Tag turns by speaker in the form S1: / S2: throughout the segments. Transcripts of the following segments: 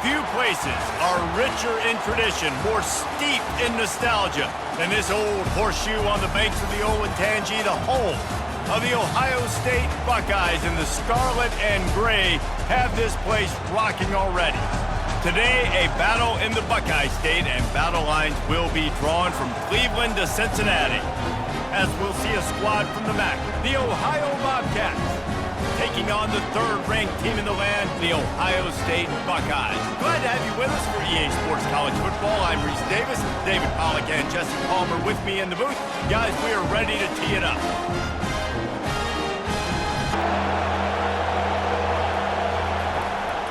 S1: Few places are richer in tradition, more steep in nostalgia than this old horseshoe on the banks of the Olentangy, the home of the Ohio State Buckeyes, and the scarlet and gray have this place rocking already. Today, a battle in the Buckeye State, and battle lines will be drawn from Cleveland to Cincinnati, as we'll see a squad from the MAC, the Ohio Bobcats, taking on the third-ranked team in the land, the Ohio State Buckeyes. Glad to have you with us for EA Sports College Football. I'm Reese Davis, David Pollack and Jesse Palmer with me in the booth. Guys, we are ready to tee it up.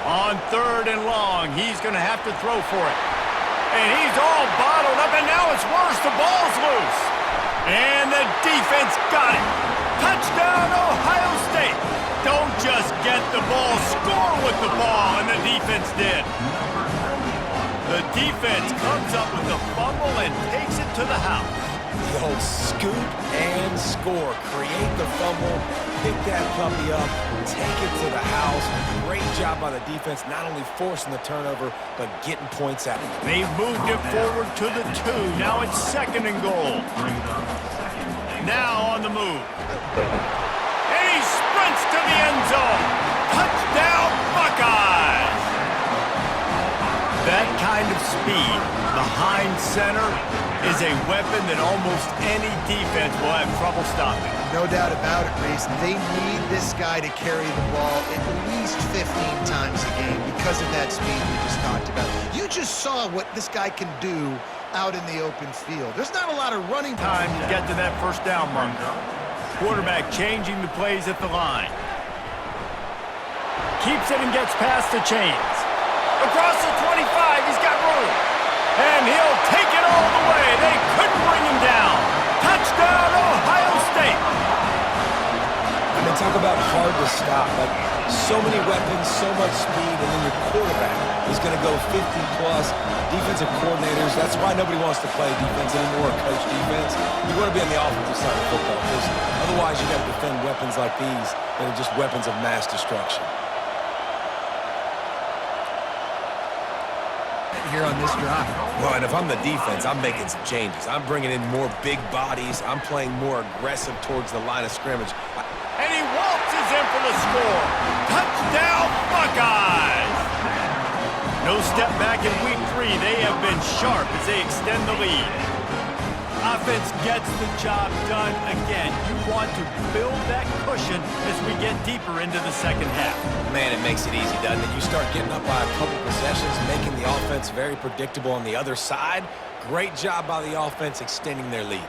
S1: On 3rd and long, he's going to have to throw for it. And he's all bottled up, and now it's worse. The ball's loose. And the defense got it. Touchdown, Ohio State. Don't just get the ball, score with the ball, and the defense did. The defense comes up with a fumble and takes it to the house.
S2: The old scoop and score. Create the fumble, pick that puppy up, take it to the house. Great job by the defense, not only forcing the turnover, but getting points out.
S1: They've moved it forward to the 2. Now it's 2nd and goal. Now on the move. And he sprints to the end zone. Touchdown, Buckeyes! That kind of speed behind center is a weapon that almost any defense will have trouble stopping.
S3: No doubt about it, Reese. They need this guy to carry the ball at least 15 times a game because of that speed we just talked about. You just saw what this guy can do out in the open field. There's not a lot of running
S1: time to get to that first down marker. Quarterback changing the plays at the line. Keeps it and gets past the chains. Across the 25, he's got room. And he'll take it all the way. They couldn't bring him down. Touchdown, Ohio State.
S2: I mean, talk about hard to stop. Like, so many weapons, so much speed, and then your quarterback is going to go 50-plus. Defensive coordinators, that's why nobody wants to play defense anymore, coach defense. You want to be on the offensive side of football, because otherwise you got to defend weapons like these that are just weapons of mass destruction.
S3: here on this drive.
S2: Well, and if I'm the defense, I'm making some changes. I'm bringing in more big bodies. I'm playing more aggressive towards the line of scrimmage.
S1: And he waltzes in for the score. Touchdown, Buckeyes! No step back in week 3. They have been sharp as they extend the lead. Offense gets the job done again. You want to build that cushion as we get deeper into the second half.
S2: Man, it makes it easy, doesn't it? You start getting up by a couple possessions, making the offense very predictable on the other side. Great job by the offense extending their lead.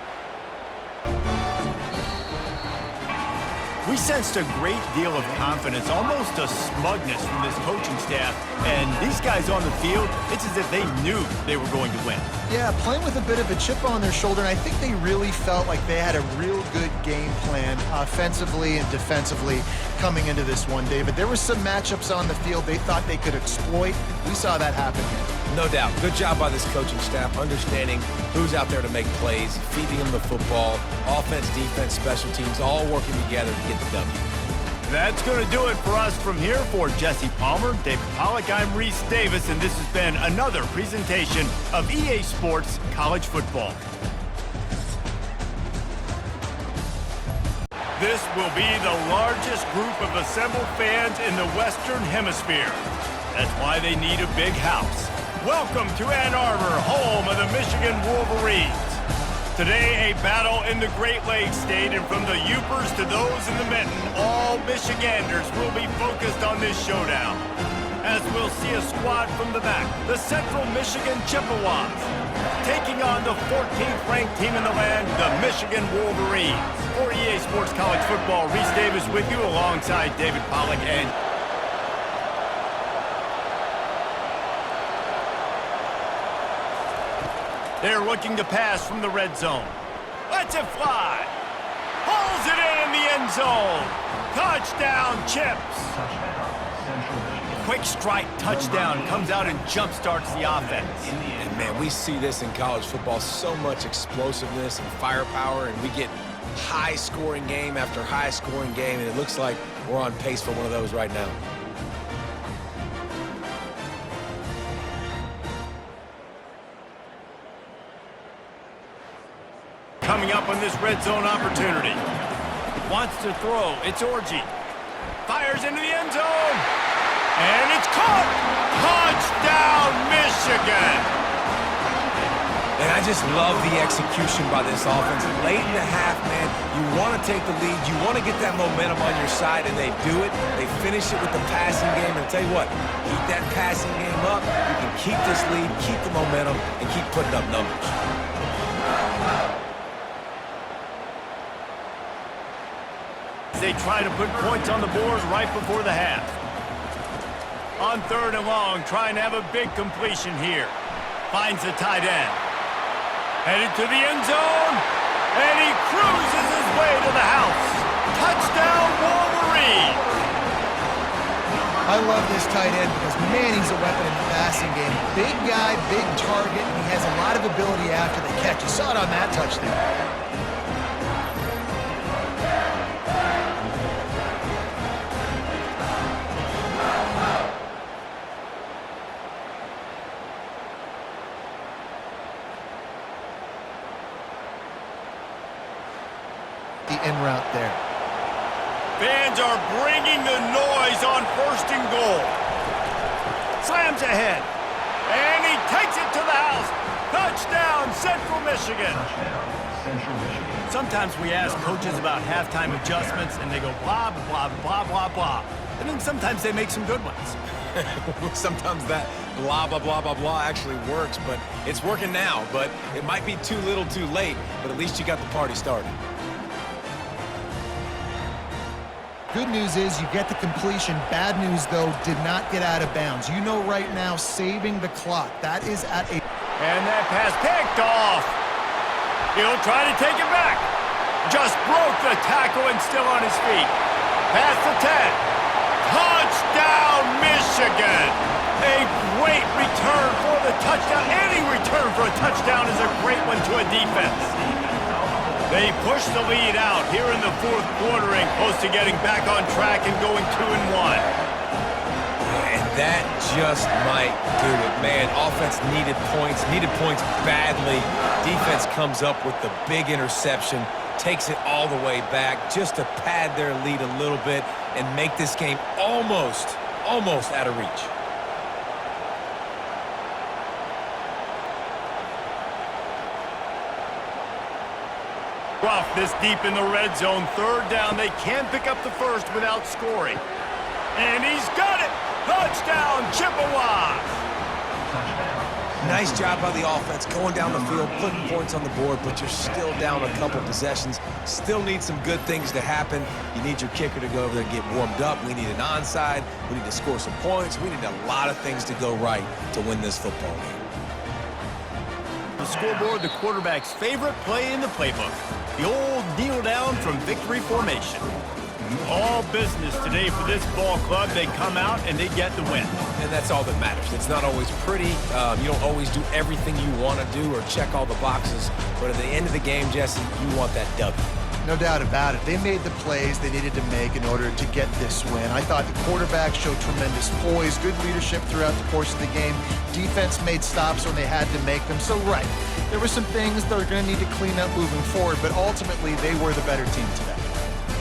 S1: We sensed a great deal of confidence, almost a smugness from this coaching staff. And these guys on the field, it's as if they knew they were going to win.
S3: Yeah, playing with a bit of a chip on their shoulder, and I think they really felt like they had a real good game plan offensively and defensively coming into this one, David. There were some matchups on the field they thought they could exploit. We saw that happen here.
S2: No doubt. Good job by this coaching staff, understanding who's out there to make plays, feeding them the football, offense, defense, special teams, all working together to get the W.
S1: That's going to do it for us from here. For Jesse Palmer, David Pollack, I'm Reese Davis, and this has been another presentation of EA Sports College Football. This will be the largest group of assembled fans in the Western Hemisphere. That's why they need a big house. Welcome to Ann Arbor, home of the Michigan Wolverines. Today, a battle in the Great Lakes State, and from the Yoopers to those in the Mitten, all Michiganders will be focused on this showdown. As we'll see a squad from the back, the Central Michigan Chippewas, taking on the 14th ranked team in the land, the Michigan Wolverines. For EA Sports College Football, Reese Davis with you alongside David Pollack and they're looking to pass from the red zone. Lets it fly. Pulls it in the end zone. Touchdown, Chips. Quick strike touchdown comes out and jump starts the offense.
S2: And man, we see this in college football, so much explosiveness and firepower, and we get high-scoring game after high-scoring game, and it looks like we're on pace for one of those right now.
S1: coming up on this red zone opportunity. Wants to throw. It's Orgy. Fires into the end zone. And it's caught. Touchdown, Michigan.
S2: And I just love the execution by this offense. Late in the half, man, you want to take the lead. You want to get that momentum on your side, and they do it. They finish it with the passing game. And I'll tell you what, keep that passing game up. You can keep this lead, keep the momentum, and keep putting up numbers.
S1: They try to put points on the board right before the half. On 3rd and long, trying to have a big completion here. Finds the tight end. Headed to the end zone, and he cruises his way to the house. Touchdown, Wolverine!
S3: I love this tight end because, man, he's a weapon in the passing game. Big guy, big target, and he has a lot of ability after the catch. You saw it on that touchdown. The in route there.
S1: Fans are bringing the noise on 1st and goal. Slams ahead, and he takes it to the house. Touchdown, Central Michigan. Sometimes we ask coaches about halftime adjustments, and they go blah, blah, blah, blah, blah. And then sometimes they make some good ones.
S2: Sometimes that blah, blah, blah, blah, blah actually works, but it's working now. But it might be too little too late, but at least you got the party started.
S3: Good news is you get the completion. Bad news, though, did not get out of bounds. You know right now, saving the clock. That is at a...
S1: And that pass picked off. He'll try to take it back. Just broke the tackle and still on his feet. Past the 10. Touchdown, Michigan. A great return for the touchdown. Any return for a touchdown is a great one to a defense. They push the lead out here in the 4th quarter and close to getting back on track and going 2-1.
S2: And that just might do it, man. Offense needed points badly. Defense comes up with the big interception, takes it all the way back just to pad their lead a little bit and make this game almost out of reach.
S1: Rough this deep in the red zone. 3rd down. They can pick up the first without scoring. And he's got it. Touchdown, Chippewas.
S2: Nice job by the offense going down the field, putting points on the board, but you're still down a couple possessions. Still need some good things to happen. You need your kicker to go over there and get warmed up. We need an onside. We need to score some points. We need a lot of things to go right to win this football game.
S1: The scoreboard, the quarterback's favorite play in the playbook. The old kneel down from victory formation. All business today for this ball club. They come out and they get the win.
S2: And that's all that matters. It's not always pretty. You don't always do everything you want to do or check all the boxes. But at the end of the game, Jesse, you want that W.
S3: No doubt about it. They made the plays they needed to make in order to get this win. I thought the quarterback showed tremendous poise, good leadership throughout the course of the game. Defense made stops when they had to make them. So, right, there were some things they're going to need to clean up moving forward, but ultimately they were the better team today.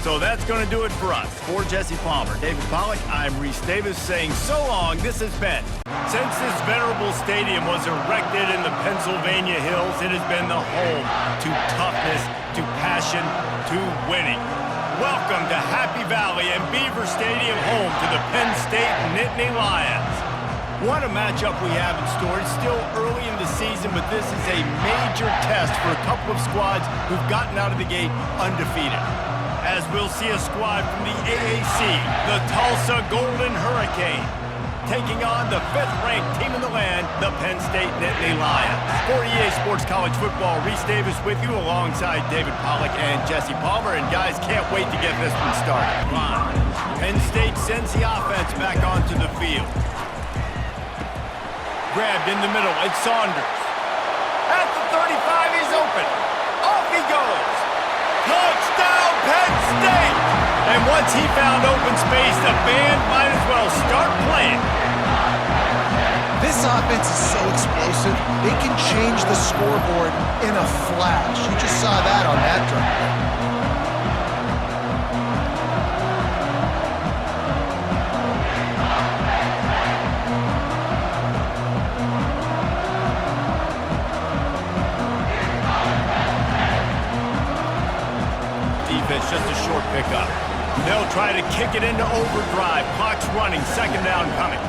S1: So that's going to do it for us. For Jesse Palmer, David Pollack, I'm Reese Davis saying so long. This has been. Since this venerable stadium was erected in the Pennsylvania Hills, it has been the home to toughness, to passion, to winning. Welcome to Happy Valley and Beaver Stadium, home to the Penn State Nittany Lions. What a matchup we have in store. It's still early in the season, but this is a major test for a couple of squads who've gotten out of the gate undefeated. As we'll see a squad from the AAC, the Tulsa Golden Hurricane, taking on the 5th-ranked team in the land, the Penn State Nittany Lions. For EA Sports College Football, Reese Davis with you alongside David Pollack and Jesse Palmer. And guys, can't wait to get this one started. Penn State sends the offense back onto the field. Grabbed in the middle, it's Saunders. At the 35, he's open. Off he goes. Touchdown, Penn State! And once he found open space, the band might as well start playing.
S3: This offense is so explosive, they can change the scoreboard in a flash. You just saw that on that drive.
S1: Defense just a short pickup. They'll try to kick it into overdrive. Clock's running, second down coming.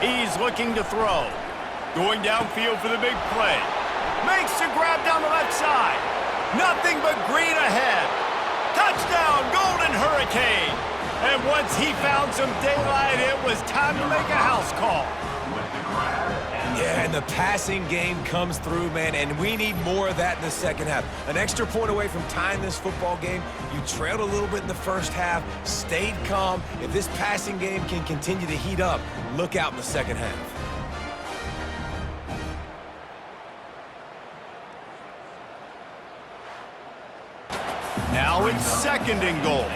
S1: He's looking to throw. Going downfield for the big play. Makes the grab down the left side. Nothing but green ahead. Touchdown, Golden Hurricane. And once he found some daylight, it was time to make a house call.
S2: Yeah, and the passing game comes through, man, and we need more of that in the second half. An extra point away from tying this football game. You trailed a little bit in the first half, stayed calm. If this passing game can continue to heat up, look out in the second half.
S1: Now it's second and goal.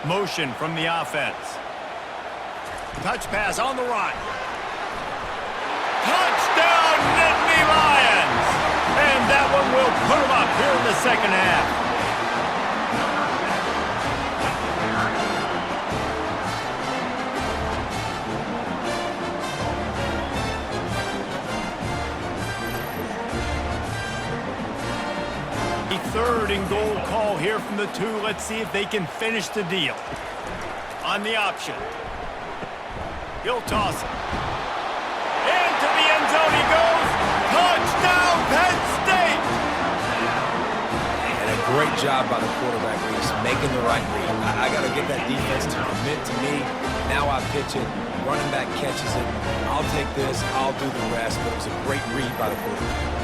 S1: Motion from the offense. Touch pass on the run. Touchdown, Nittany Lions! And that one will put them up here in the second half. A third and goal call here from the 2. Let's see if they can finish the deal. On the option. He'll toss it. Into the end zone he goes. Touchdown, Penn State!
S2: And a great job by the quarterback, Reese, making the right read. I got to get that defense to commit to me. Now I pitch it. Running back catches it. I'll take this. I'll do the rest. But it was a great read by the quarterback.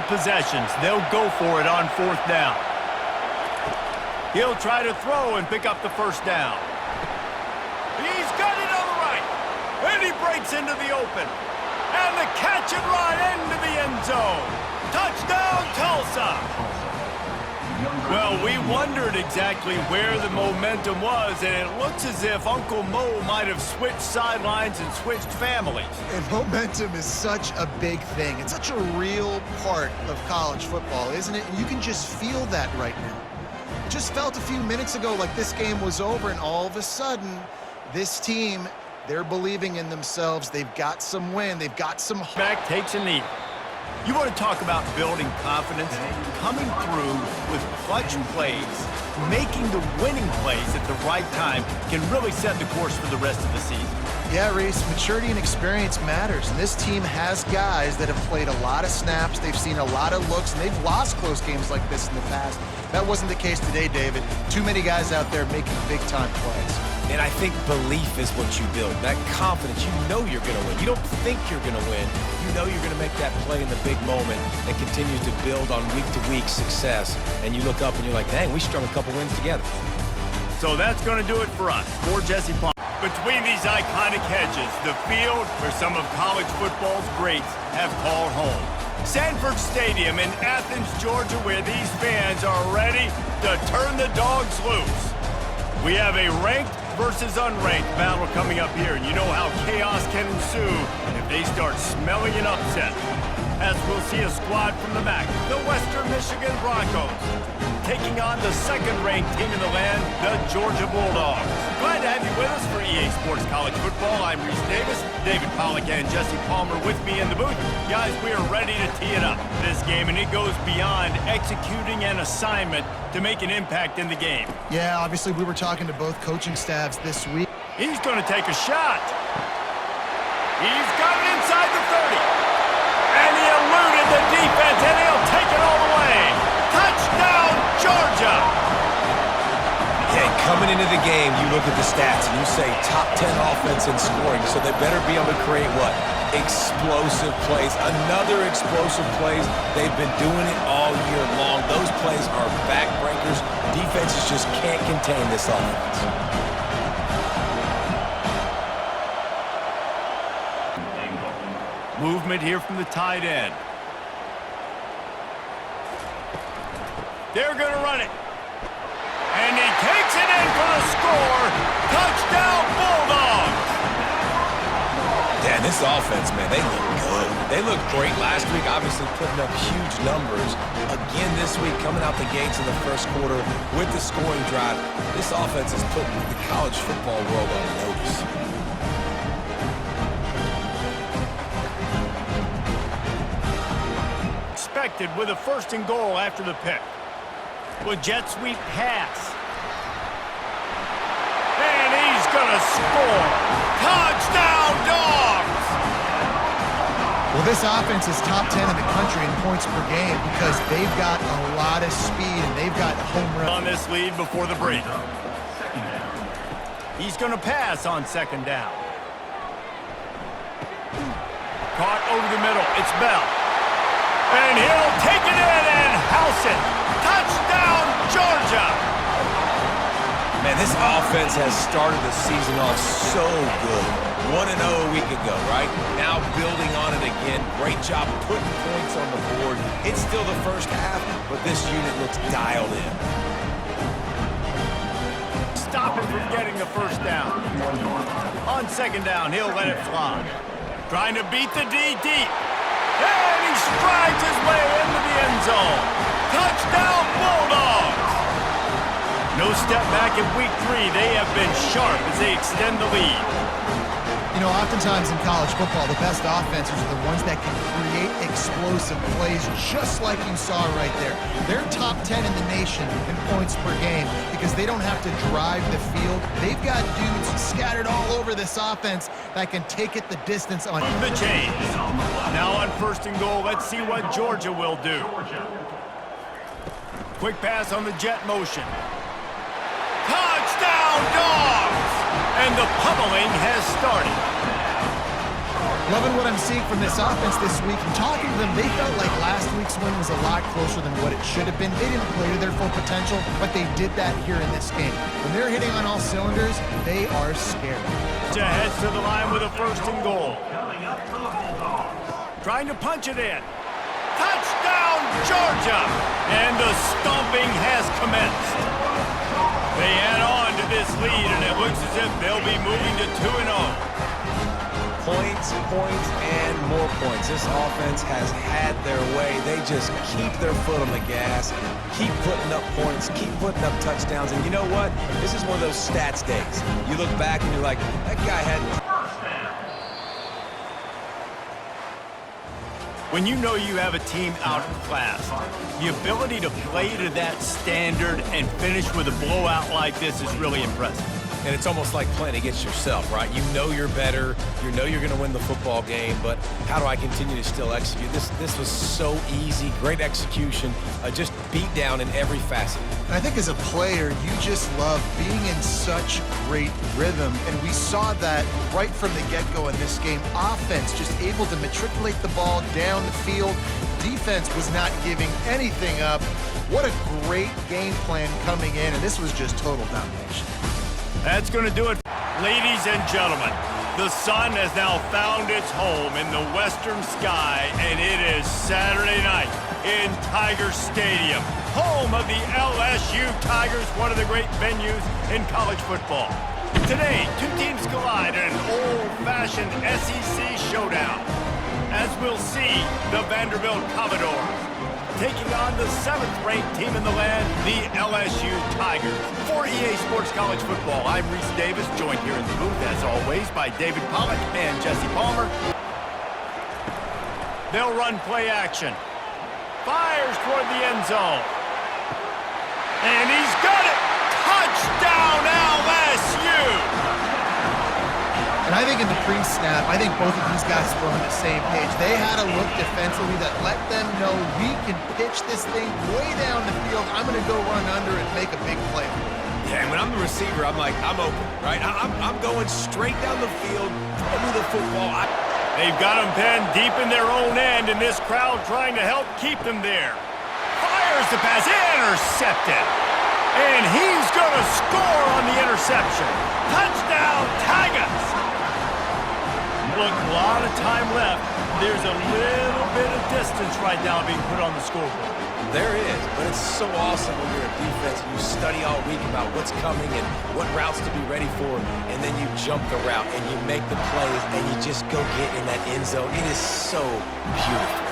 S1: Possessions. They'll go for it on fourth down. He'll try to throw and pick up the first down. He's got it on the right. And he breaks into the open. And the catch and run into the end zone. Touchdown, Tulsa. Well, we wondered exactly where the momentum was, and it looks as if Uncle Mo might have switched sidelines and switched families.
S3: And momentum is such a big thing. It's such a real part of college football, isn't it? And you can just feel that right now. It just felt a few minutes ago like this game was over, and all of a sudden, this team, they're believing in themselves. They've got some win. They've got some...
S1: Back takes a knee. You want to talk about building confidence? Coming through with clutch plays, making the winning plays at the right time can really set the course for the rest of the season.
S3: Yeah, Reese, maturity and experience matters. And this team has guys that have played a lot of snaps. They've seen a lot of looks, and they've lost close games like this in the past. That wasn't the case today, David. Too many guys out there making big-time plays.
S2: And I think belief is what you build. That confidence, you know you're going to win. You don't think you're going to win. You know you're going to make that play in the big moment that continues to build on week-to-week success. And you look up and you're like, dang, we strung a couple wins together.
S1: So that's going to do it for us. For Jesse Palmer. Between these iconic hedges, the field where some of college football's greats have called home. Sanford Stadium in Athens, Georgia, where these fans are ready to turn the dogs loose. We have a ranked versus unranked battle coming up here, and you know how chaos can ensue if they start smelling an upset. As we'll see a squad from the MAC, the Western Michigan Broncos, taking on the second-ranked team in the land, the Georgia Bulldogs. Glad to have you with us for EA Sports College Football. I'm Reese Davis, David Pollack and Jesse Palmer with me in the booth. Guys, we are ready to tee it up this game, and it goes beyond executing an assignment to make an impact in the game.
S3: Yeah, obviously we were talking to both coaching staffs this week.
S1: He's going to take a shot. He's got it inside the 30. And he eluded the defense, and he'll take it all the way. Touchdown, Georgia!
S2: Yeah, coming into the game, you look at the stats and you say top 10 offense in scoring, so they better be able to create what? Explosive plays. Another explosive plays. They've been doing it all year long. Those plays are backbreakers. Defenses just can't contain this offense.
S1: Movement here from the tight end. They're going to run it. And he takes it in for the score. Touchdown, Bulldogs.
S2: Yeah, this offense, man, they look good. They looked great last week, obviously putting up huge numbers. Again this week, coming out the gates in the first quarter with the scoring drive. This offense is putting the college football world on notice.
S1: Expected with a 1st and goal after the pick. With jet sweep pass. And he's going to score. Touchdown, Dogs!
S3: Well, this offense is top 10 in the country in points per game because they've got a lot of speed and they've got home run.
S1: On this lead before the break. He's going to pass on 2nd down. Caught over the middle. It's Bell. And he'll take it in and house it. Touchdown, Georgia!
S2: Man, this offense has started the season off so good. 1-0 a week ago, right? Now building on it again. Great job putting points on the board. It's still the first half, but this unit looks dialed in.
S1: Stop him from getting the 1st down. On 2nd down, he'll let it fly. Trying to beat the D deep. And he strides his way into the end zone. Touchdown, Bulldogs! No step back in week 3. They have been sharp as they extend the lead.
S3: You know, oftentimes in college football, the best offenses are the ones that can create explosive plays just like you saw right there. They're top 10 in the nation in points per game because they don't have to drive the field. They've got dudes scattered all over this offense that can take it the distance on
S1: the chains. Now on 1st and goal, let's see what Georgia will do. Quick pass on the jet motion. Touchdown, Dogs! And the pummeling has started.
S3: Loving what I'm seeing from this offense this week. And talking to them, they felt like last week's win was a lot closer than what it should have been. They didn't play to their full potential, but they did that here in this game. When they're hitting on all cylinders, they are scary.
S1: Heads to the line with a 1st and goal. Trying to punch it in. Touchdown, Georgia! And the stomping has commenced. They add on to this lead, and it looks as if they'll be moving to 2-0.
S2: Points, points, and more points. This offense has had their way. They just keep their foot on the gas, keep putting up points, keep putting up touchdowns. And you know what? This is one of those stats days. You look back and you're like, that guy had...
S1: When you know you have a team outclassed, the ability to play to that standard and finish with a blowout like this is really impressive.
S2: And it's almost like playing against yourself, right? You know you're better. You know you're going to win the football game, but how do I continue to still execute? This was so easy, great execution, just beat down in every facet.
S3: And I think as a player, you just love being in such great rhythm. And we saw that right from the get-go in this game. Offense just able to matriculate the ball down the field. Defense was not giving anything up. What a great game plan coming in, and this was just total domination.
S1: That's going to do it. Ladies and gentlemen, the sun has now found its home in the western sky, and it is Saturday night in Tiger Stadium, home of the LSU Tigers, one of the great venues in college football. Today, two teams collide in an old-fashioned SEC showdown. As we'll see, the Vanderbilt Commodores taking on the 7th-ranked team in the land, the LSU Tigers. For EA Sports College Football, I'm Reese Davis, joined here in the booth, as always, by David Pollack and Jesse Palmer. They'll run play action. Fires toward the end zone. And he's got it! Touchdown, LSU!
S3: And I think in the pre-snap, I think both of these guys were on the same page. They had a look defensively that let them know we can pitch this thing way down the field. I'm going to go run under and make a big play.
S2: Yeah, and when I'm the receiver, I'm like, I'm open, right? I'm going straight down the field, throw me the football.
S1: They've got them pinned deep in their own end, and this crowd trying to help keep them there. Fires the pass, intercepted. And he's going to score on the interception. Touchdown, Tigers! Look, a lot of time left. There's a little bit of distance right now being put on the scoreboard.
S2: There is, but it's so awesome when you're a defense and you study all week about what's coming and what routes to be ready for, and then you jump the route and you make the plays and you just go get in that end zone. It is so beautiful.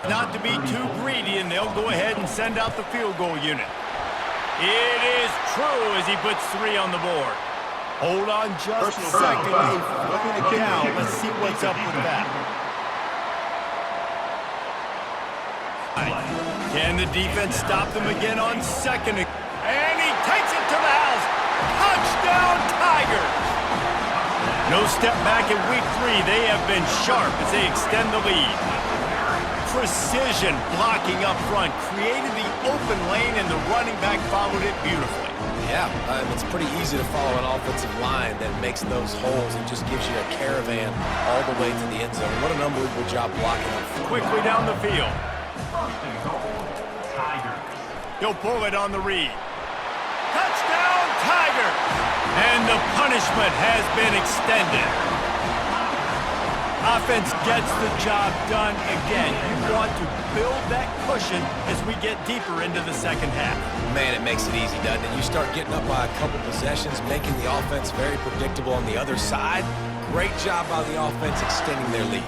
S1: Not to be too greedy, and they'll go ahead and send out the field goal unit. It is true as he puts 3 on the board. Hold on just a second. They flag it down. Let's see what's up with that. Can the defense stop them again on second? And he takes it to the house. Touchdown, Tigers! No step back in week 3. They have been sharp as they extend the lead. Precision blocking up front created the open lane, and the running back followed it beautifully.
S2: Yeah, it's pretty easy to follow an offensive line that makes those holes and just gives you a caravan all the way to the end zone. What an unbelievable job blocking up front.
S1: Quickly down the field. He'll pull it on the read. Touchdown, Tigers! And the punishment has been extended. Offense gets the job done again. You want to build that cushion as we get deeper into the second half.
S2: Man, it makes it easy, doesn't it? You start getting up by a couple possessions, making the offense very predictable on the other side. Great job by the offense extending their lead.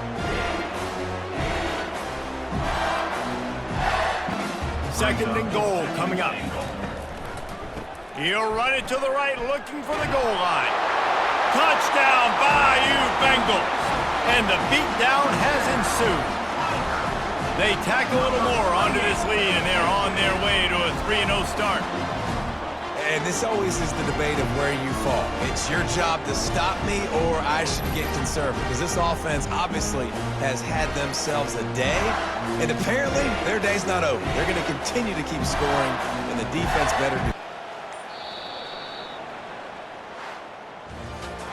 S1: Second and goal coming up. He'll run it to the right, looking for the goal line. Touchdown, Bayou Bengals! And the beatdown has ensued. They tack a little more onto this lead, and they're on their way to a 3-0 start.
S2: And this always is the debate of where you fall. It's your job to stop me, or I should get conservative. Because this offense obviously has had themselves a day, and apparently their day's not over. They're going to continue to keep scoring, and the defense better do.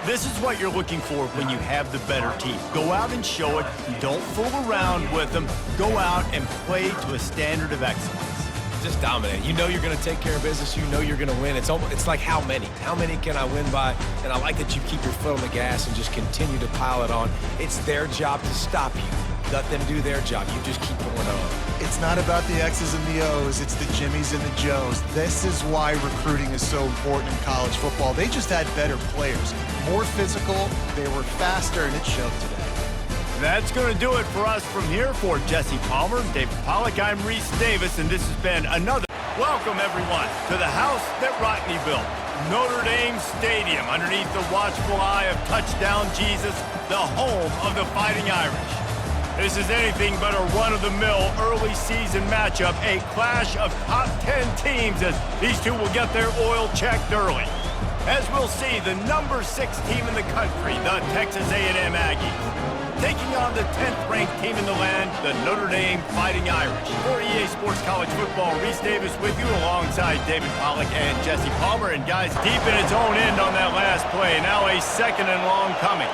S1: This is what you're looking for when you have the better team. Go out and show it. Don't fool around with them. Go out and play to a standard of excellence.
S2: Just dominate. You know you're going to take care of business. You know you're going to win. It's like how many? How many can I win by? And I like that you keep your foot on the gas and just continue to pile it on. It's their job to stop you. Let them do their job. You just keep going on.
S3: It's not about the X's and the O's. It's the Jimmies and the Joes. This is why recruiting is so important in college football. They just had better players. More physical, they were faster, and it showed today.
S1: That's going to do it for us from here. For Jesse Palmer, David Pollack, I'm Reese Davis, and this has been another. Welcome, everyone, to the house that Rodney built. Notre Dame Stadium, underneath the watchful eye of Touchdown Jesus, the home of the Fighting Irish. This is anything but a run-of-the-mill early season matchup, a clash of top 10 teams as these two will get their oil checked early. As we'll see, the number 6 team in the country, the Texas A&M Aggies, taking on the 10th-ranked team in the land, the Notre Dame Fighting Irish. For EA Sports College Football, Reese Davis with you alongside David Pollack and Jesse Palmer. And guys, deep in its own end on that last play. Now a second and long coming.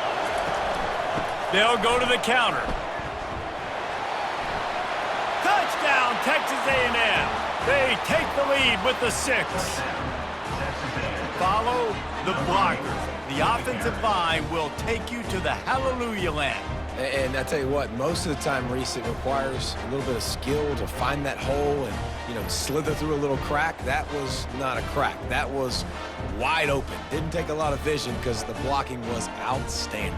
S1: They'll go to the counter. Touchdown, Texas A&M. They take the lead with the 6. Follow the blockers. The offensive line will take you to the hallelujah land.
S2: And I tell you what, most of the time, Reese, it requires a little bit of skill to find that hole and, slither through a little crack. That was not a crack. That was wide open. Didn't take a lot of vision because the blocking was outstanding.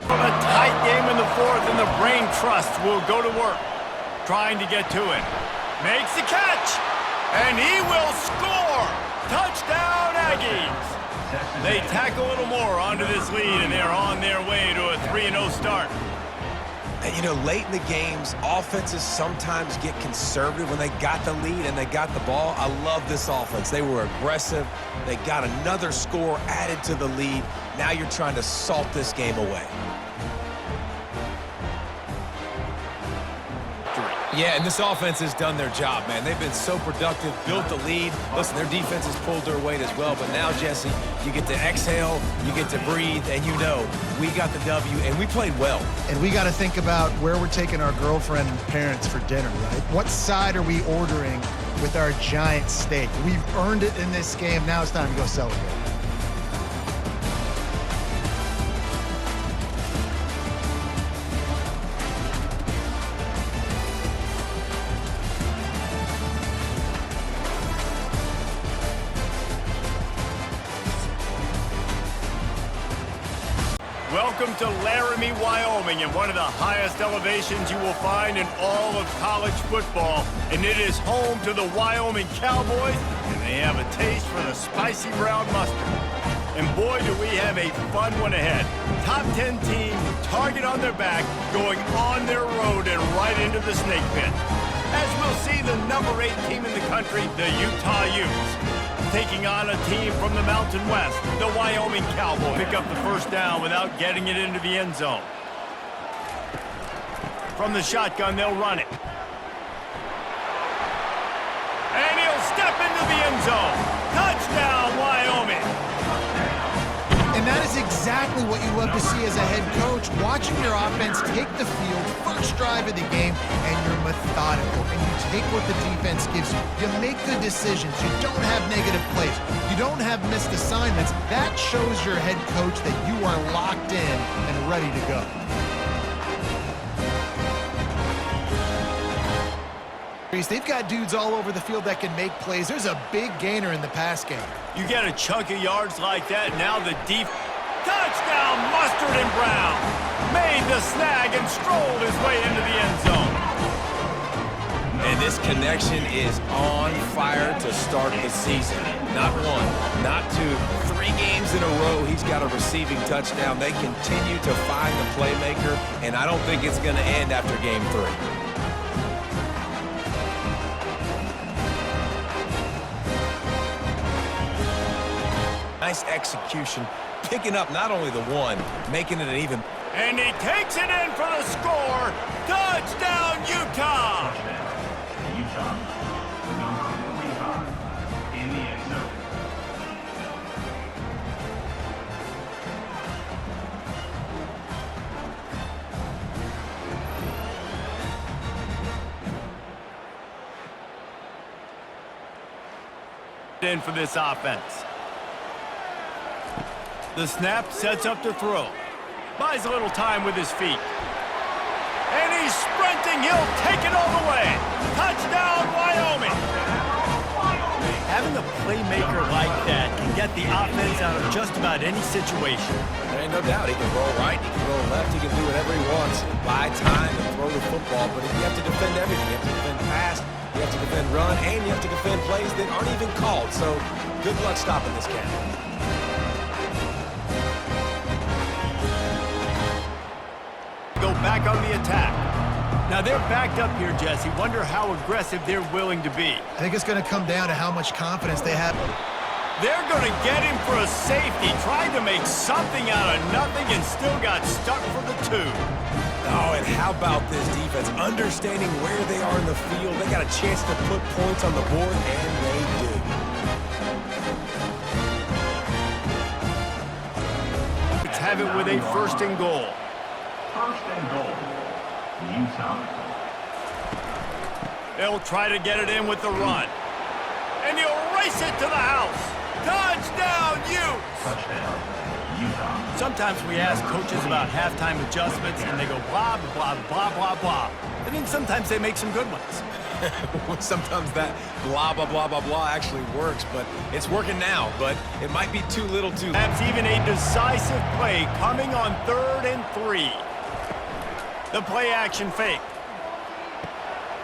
S1: A tight game in the 4th, and the Brain Trust will go to work, trying to get to it. Makes the catch, and he will score! Touchdown, Aggies! They tack a little more onto this lead, and they're on their way to a 3-0 start.
S2: And, late in the games, offenses sometimes get conservative when they got the lead and they got the ball. I love this offense. They were aggressive. They got another score added to the lead. Now you're trying to salt this game away. Yeah, and this offense has done their job, man. They've been so productive, built the lead. Listen, their defense has pulled their weight as well. But now, Jesse, you get to exhale, you get to breathe, and we got the W, and we played well.
S3: And we got to think about where we're taking our girlfriend and parents for dinner, right? What side are we ordering with our giant steak. We've earned it in this game. Now it's time to go celebrate.
S1: Welcome to Laramie, Wyoming, and one of the highest elevations you will find in all of college football. And it is home to the Wyoming Cowboys, and they have a taste for the spicy brown mustard. And boy, do we have a fun one ahead. Top 10 team, target on their back, going on their road and right into the snake pit. As we'll see the number 8 team in the country, the Utah Utes, taking on a team from the Mountain West, the Wyoming Cowboys. Pick up the first down without getting it into the end zone. From the shotgun, they'll run it. And he'll step into the end zone. Touchdown, Wyoming.
S3: And that is exactly what you love to see as a head coach, watching your offense take the field, first drive of the game, and you're methodical, and you take what the defense gives you. You make good decisions. You don't have negative plays. You don't have missed assignments. That shows your head coach that you are locked in and ready to go. They've got dudes all over the field that can make plays. There's a big gainer in the pass game.
S1: You get a chunk of yards like that, now the deep touchdown, Mustard and Brown made the snag and strolled his way into the end zone.
S2: And this connection is on fire to start the season. Not one, not two, 3 games in a row he's got a receiving touchdown. They continue to find the playmaker, and I don't think it's going to end after game 3. Nice execution, picking up not only the one, making it an even.
S1: And he takes it in for the score. Touchdown, Utah!
S4: Utah. Number 45 in the end zone.
S1: In for this offense. The snap sets up to throw. Buys a little time with his feet. And he's sprinting. He'll take it all the way. Touchdown, Wyoming. Having a playmaker like that can get the offense out of just about any situation.
S2: There ain't no doubt. He can roll right, he can roll left, he can do whatever he wants. Buy time and throw the football, but you have to defend everything. You have to defend pass, you have to defend run, and you have to defend plays that aren't even called. So good luck stopping this cat.
S1: Go back on the attack. Now they're backed up here, Jesse. Wonder how aggressive they're willing to be.
S3: I think it's going to come down to how much confidence they have.
S1: They're going to get him for a safety, trying to make something out of nothing and still got stuck for the 2.
S2: Oh, and how about this defense? Understanding where they are in the field. They got a chance to put points on the board, and they do.
S1: Let's have it with a first and goal.
S4: First and goal. Utah.
S1: They'll try to get it in with the run. And he'll race it to the house. Touchdown, Utes!
S4: Touchdown. Utah.
S1: Sometimes we ask coaches about halftime adjustments, and they go blah, blah, blah, blah, blah. And then sometimes they make some good ones.
S2: Sometimes that blah, blah, blah, blah, blah actually works, but it's working now, but it might be too little too late.
S1: Perhaps even a decisive play coming on 3rd and 3. The play action fake.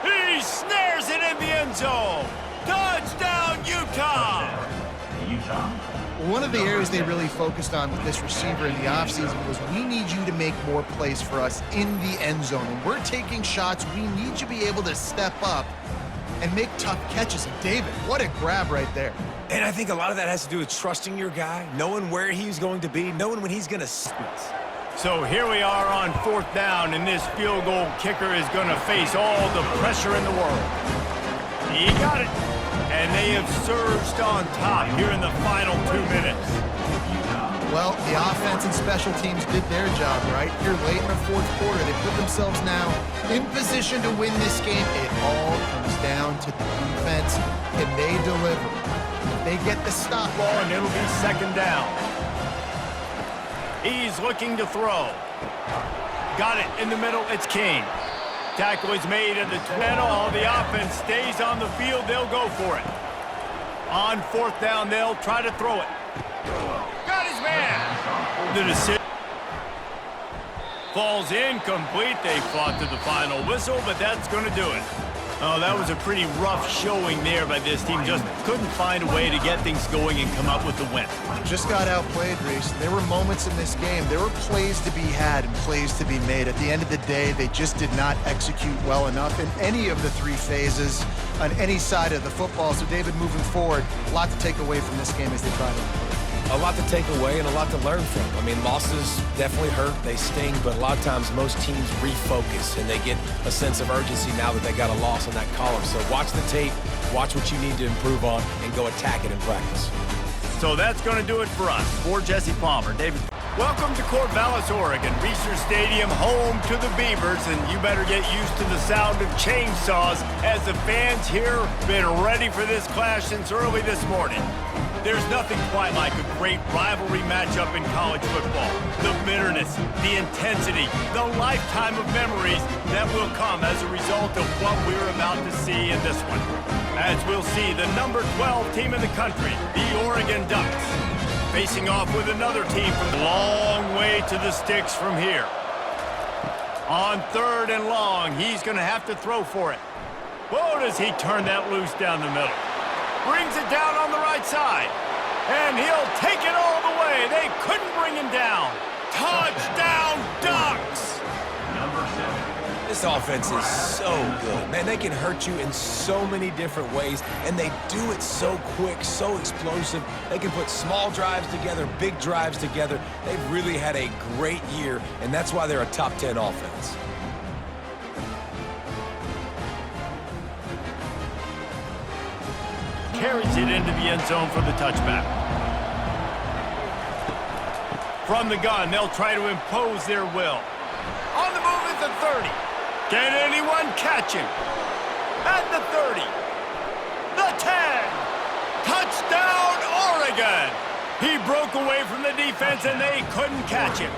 S1: He snares it in the end zone. Touchdown, Utah!
S4: Utah.
S3: One of the areas they really focused on with this receiver in the offseason was we need you to make more plays for us in the end zone. When we're taking shots, we need you to be able to step up and make tough catches. And David, what a grab right there.
S2: And I think a lot of that has to do with trusting your guy, knowing where he's going to be, knowing when he's going to squeeze.
S1: So here we are on 4th down, and this field goal kicker is going to face all the pressure in the world. He got it. And they have surged on top here in the final 2 minutes.
S4: Utah.
S3: Well, the offense and special teams did their job, right? Here late in the fourth quarter, they put themselves now in position to win this game. It all comes down to the defense. Can they deliver? If they get the stop
S1: Ball, and it'll be second down. He's looking to throw. Got it in the middle. It's King. Tackle is made at the 10. All the offense stays on the field. They'll go for it. On fourth down, they'll try to throw it. Got his man. The decision falls incomplete. They fought to the final whistle, but that's going to do it. Oh, that was a pretty rough showing there by this team. Just couldn't find a way to get things going and come up with the win.
S3: just got outplayed, Reese. There were moments in this game. There were plays to be had and plays to be made. At the end of the day, they just did not execute well enough in any of the three phases on any side of the football. So, David, moving forward, a lot to take away from this game as they try to improve.
S2: A lot to take away and a lot to learn from. I mean, losses definitely hurt, they sting, but a lot of times most teams refocus and they get a sense of urgency now that they got a loss in that column. So watch the tape, watch what you need to improve on, and go attack it in practice.
S1: So that's going to do it for us. For Jesse Palmer, David. Welcome to Corvallis, Oregon. Research Stadium, home to the Beavers, and you better get used to the sound of chainsaws as the fans here been ready for this clash since early this morning. There's nothing quite like a great rivalry matchup in college football. The bitterness, the intensity, the lifetime of memories that will come as a result of what we're about to see in this one. As we'll see the number 12 team in the country, the Oregon Ducks, facing off with another team from a long way to the sticks from here. On third and long, he's going to have to throw for it. Whoa, does he turn that loose down the middle. Brings it down on the right side. And he'll take it all the way. They couldn't bring him down. Touchdown, Ducks!
S4: Number 7.
S2: This offense is so good. Man, they can hurt you in so many different ways, and they do it so quick, so explosive. They can put small drives together, big drives together. They've really had a great year, and that's why they're a top 10 offense.
S1: Carries it into the end zone for the touchback. From the gun, they'll try to impose their will. On the move at the 30. Can anyone catch him? At the 30. The 10. Touchdown, Oregon! He broke away from the defense and they couldn't catch him.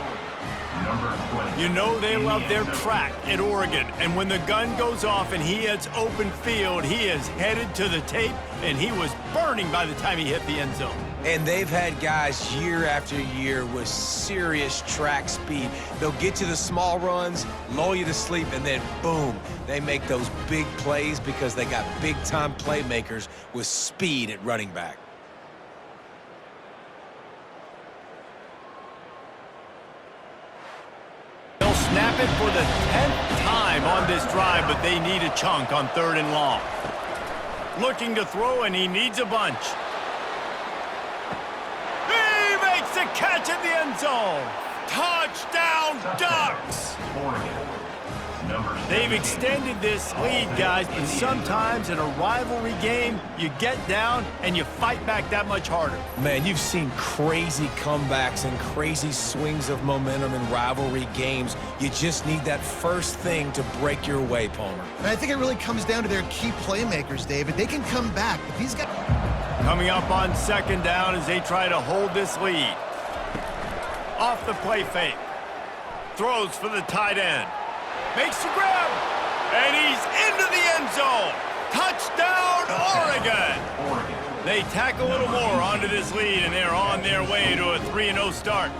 S4: Number 20.
S1: You know they love their track at Oregon, and when the gun goes off and he hits open field, he is headed to the tape, and he was burning by the time he hit the end zone.
S2: And they've had guys year after year with serious track speed. They'll get you the small runs, lull you to sleep, and then boom, they make those big plays because they got big-time playmakers with speed at running back.
S1: They'll snap it for the 10th time on this drive, but they need a chunk on third and long. Looking to throw, and he needs a bunch. He makes the catch in the end zone. Touchdown, Ducks!
S4: Oregon. Number 7.
S1: They've extended this lead, guys, but sometimes in a rivalry game, you get down and you fight back that much harder.
S2: Man, you've seen crazy comebacks and crazy swings of momentum in rivalry games. You just need that first thing to break your way, Palmer.
S3: And I think it really comes down to their key playmakers, David. They can come back, but these guys...
S1: Coming up on second down as they try to hold this lead. Off the play fake. Throws for the tight end. Makes the grab. And he's into the end zone. Touchdown, Oregon. They tack a little more onto this lead, and they're on their way to a 3-0 start.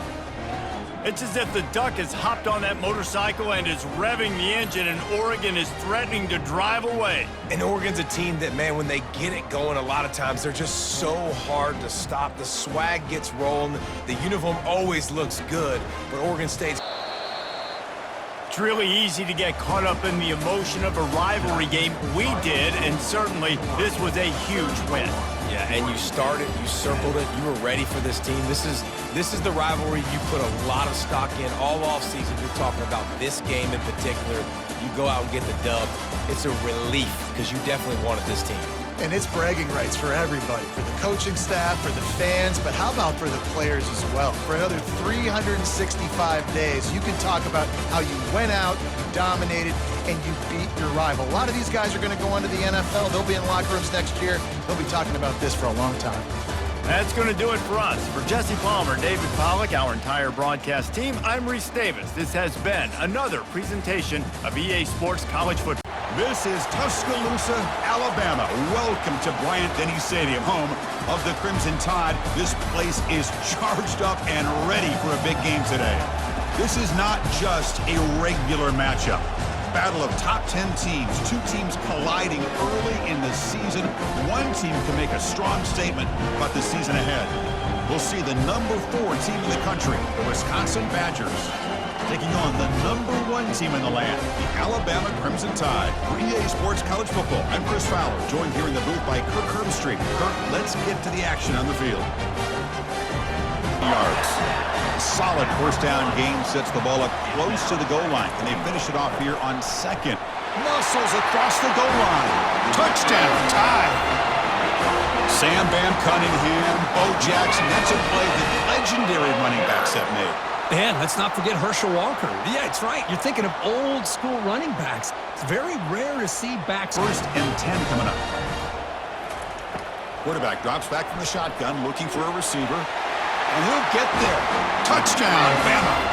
S1: It's as if the Duck has hopped on that motorcycle and is revving the engine, and Oregon is threatening to drive away.
S2: And Oregon's a team that, man, when they get it going, a lot of times they're just so hard to stop. The swag gets rolling. The uniform always looks good, but Oregon State's...
S1: It's really easy to get caught up in the emotion of a rivalry game. We did, and certainly this was a huge win.
S2: Yeah, and you started, you circled it, you were ready for this team. This is the rivalry you put a lot of stock in all offseason. You're talking about this game in particular. You go out and get the dub. It's a relief because you definitely wanted this team.
S3: And it's bragging rights for everybody, for the coaching staff, for the fans, but how about for the players as well? For another 365 days, you can talk about how you went out, you dominated, and you beat your rival. A lot of these guys are going to go on to the NFL. They'll be in locker rooms next year. They'll be talking about this for a long time.
S1: That's going to do it for us. For Jesse Palmer, David Pollack, our entire broadcast team, I'm Reese Davis. This has been another presentation of EA Sports College Football.
S5: This is Tuscaloosa, Alabama. Welcome to Bryant-Denny Stadium, home of the Crimson Tide. This place is charged up and ready for a big game today. This is not just a regular matchup. Battle of top 10 teams, two teams colliding early in the season. One team can make a strong statement about the season ahead. We'll see the number 4 team in the country, the Wisconsin Badgers, taking on the number 1 team in the land, the Alabama Crimson Tide. For EA Sports College Football, I'm Chris Fowler, joined here in the booth by Kirk Herbstreit. Kirk, let's get to the action on the field. Yards. Solid first down game, sets the ball up close to the goal line. Can they finish it off here on second? Muscles across the goal line. Touchdown, Tide. Sam Bam Cunningham, Bo Jackson. That's a play that legendary running backs have made.
S6: And let's not forget Herschel Walker. Yeah, it's right. You're thinking of old school running backs. It's very rare to see backs.
S5: First and 10 coming up. Quarterback drops back from the shotgun, looking for a receiver. And he'll get there. Touchdown, Bama.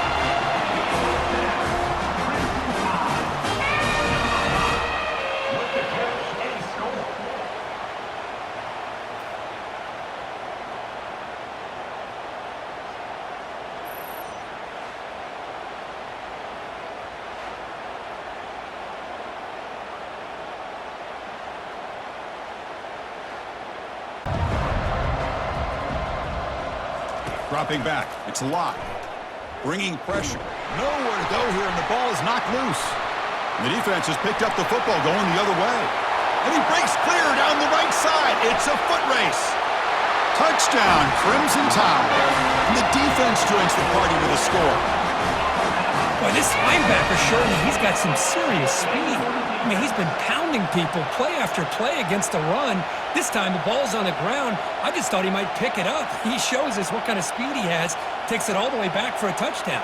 S5: Dropping back. It's locked. Bringing pressure. Nowhere to go here, and the ball is knocked loose. The defense has picked up the football going the other way. And he breaks clear down the right side. It's a foot race. Touchdown, Crimson Tide. And the defense joins the party with a score.
S6: Boy, this linebacker showing he's got some serious speed. I mean, he's been pounding people play after play against the run. This time, the ball's on the ground. I just thought he might pick it up. He shows us what kind of speed he has. Takes it all the way back for a touchdown.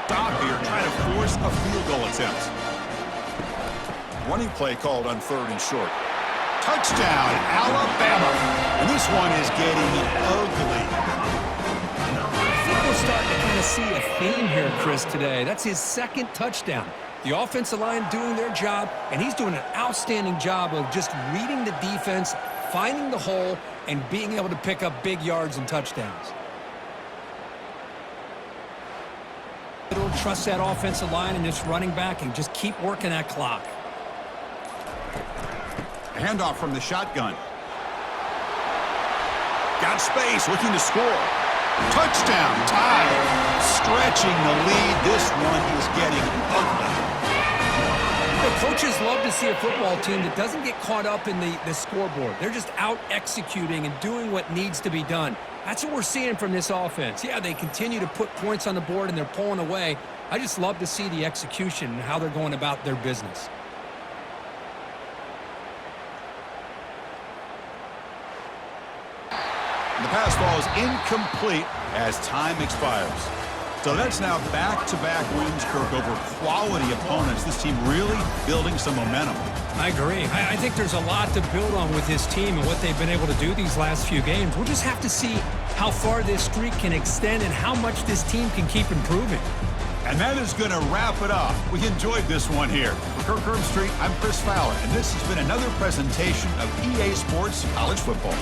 S5: Stop here, trying to force a field goal attempt. Running play called on 3rd and short. Touchdown, Alabama. And this one is getting ugly.
S6: I think we're starting to kind of see a theme here, Chris, today. That's his 2nd touchdown. The offensive line doing their job, and he's doing an outstanding job of just reading the defense, finding the hole, and being able to pick up big yards and touchdowns. Trust that offensive line and this running back and just keep working that clock.
S5: Handoff from the shotgun. Got space, looking to score. Touchdown, Tide. Stretching the lead. This one is getting ugly.
S6: The coaches love to see a football team that doesn't get caught up in the scoreboard. They're just out executing and doing what needs to be done. That's what we're seeing from this offense. Yeah, they continue to put points on the board and they're pulling away. I just love to see the execution and how they're going about their business.
S5: The pass ball is incomplete as time expires. So that's now back-to-back wins, Kirk, over quality opponents. This team really building some momentum.
S6: I agree. I think there's a lot to build on with this team and what they've been able to do these last few games. We'll just have to see how far this streak can extend and how much this team can keep improving.
S5: And that is going to wrap it up. We enjoyed this one here. For Kirk Herbstreit, I'm Chris Fowler, and this has been another presentation of EA Sports College Football.